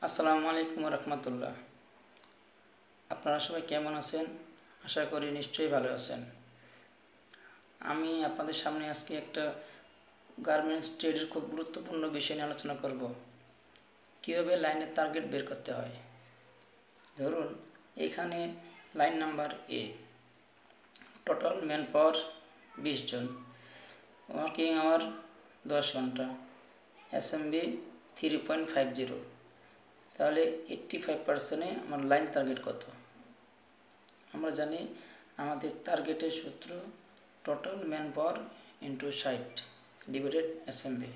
আসসালামু আলাইকুম রহমতুল্লাহ। আপনারা সবাই কেমন আছেন? আশা করি নিশ্চয়ই ভালো আছেন। আমি আপনাদের সামনে আজকে একটা গার্মেন্টস ট্রেডের খুব গুরুত্বপূর্ণ বিষয় নিয়ে আলোচনা করব। কীভাবে লাইনের টার্গেট বের করতে হয়। ধরুন এখানে line number A, total manpower 20 জন, ওয়ার্কিং আওয়ার 10 ঘন্টা, এসএমবি 3.50। তাহলে 85%-এ আমার লাইন টার্গেট কত? আমরা জানি আমাদের টার্গেটের সূত্র total man power into 60 divided SMB.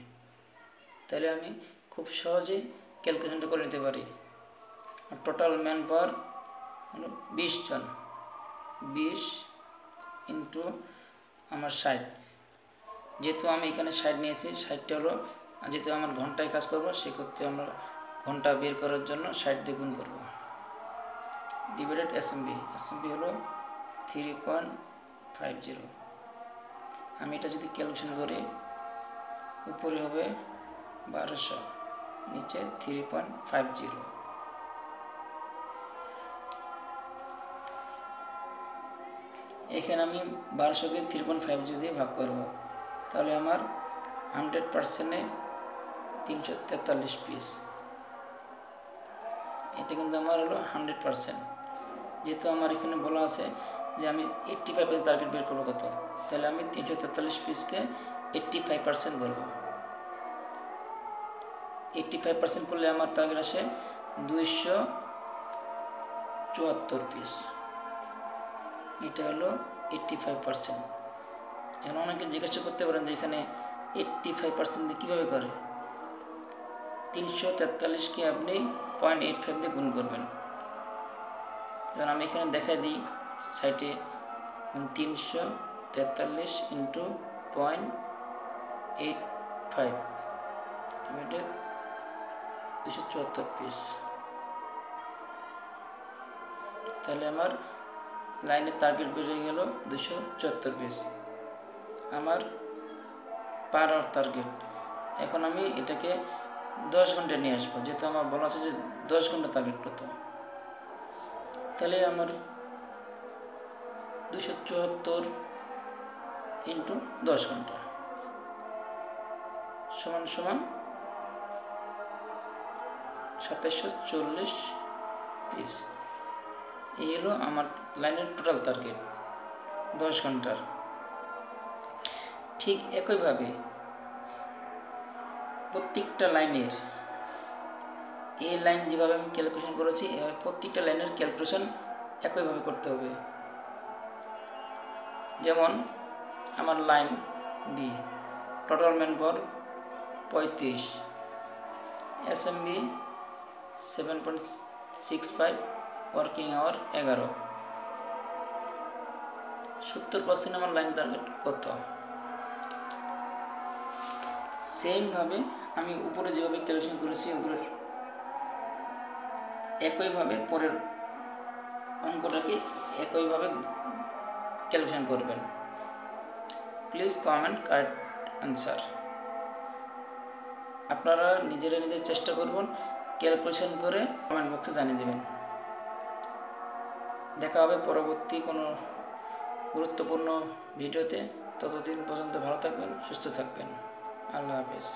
তাহলে আমি খুব সহজেই ক্যালকুলেশনটা করে নিতে পারি। টোটাল ম্যান পাওয়ার হলো 20 জন, 20 ইন্টু আমার 60। যেহেতু আমি এখানে 60 নিয়েছি, 60টা হলো, যেহেতু আমার ঘন্টায় কাজ করবো সেক্ষেত্রে আমরা ঘন্টা বের করার জন্য 60 দিয়ে গুণ করব। ডিভাইডেড এসএমবি, এসএমবি হলো 3.50। আমি এটা যদি ক্যালকুলেশন করি, উপরে হবে 1200, নিচে 3.50। এখানে আমি 1200-কে 3.50 দিয়ে ভাগ করব। তাহলে আমার 100%-এ 343 পিস। এটা কিন্তু আমার হলো 100%। যেহেতু আমার এখানে বলা আছে যে আমি 85% টার্গেট বের করবো কত, তাহলে আমি 343 পিসকে 85% করবো। 85% করলে আমার টার্গেট আসে 274 পিস। এটা হলো 85%। এখন অনেকে জিজ্ঞাসা করতে পারেন যে এখানে 85% দিয়ে কীভাবে করে। 343-কে আপনি 0.85 দিয়ে গুণ করবেন। যেমন আমি এখানে দেখাই দিই, সাইটে 343 ইন্টু 0.85 274 পিস। তাহলে আমার লাইনের টার্গেট বেড়ে গেল 274 পিস, আমার পার আওয়ার টার্গেট। এখন আমি এটাকে 10 ঘন্টা নিয়ে আসবো, যেহেতু আমার বলা আছে যে 10 ঘন্টা টার্গেট কত। তাহলে আমার 274 ইন্টু 10 ঘন্টা সমান সমান 2740 পিস। এই হলো আমার লাইনের টোটাল টার্গেট 10 ঘন্টার। ঠিক একইভাবে প্রত্যেকটা লাইনের, এই লাইন যেভাবে আমি ক্যালকুলেশন করেছি, এভাবে প্রত্যেকটা লাইনের ক্যালকুলেশন একইভাবে করতে হবে। যেমন আমার line B, total manpower 35, SMB 7.65, working hour 11। 70% আমার লাইন টার্গেট কত? সেমভাবে আমি উপরে যেভাবে ক্যালকুলেশন করেছি, উপরের একইভাবে পরের অঙ্কটাকে একইভাবে ক্যালকুলেশন করবেন। Please comment correct answer. আপনারা নিজেরা নিজের চেষ্টা করবেন, ক্যালকুলেশন করে কমেন্ট বক্সে জানিয়ে দেবেন। দেখা হবে পরবর্তী কোনো গুরুত্বপূর্ণ ভিডিওতে। ততদিন পর্যন্ত ভালো থাকবেন, সুস্থ থাকবেন। আল্লাহ হাফেজ।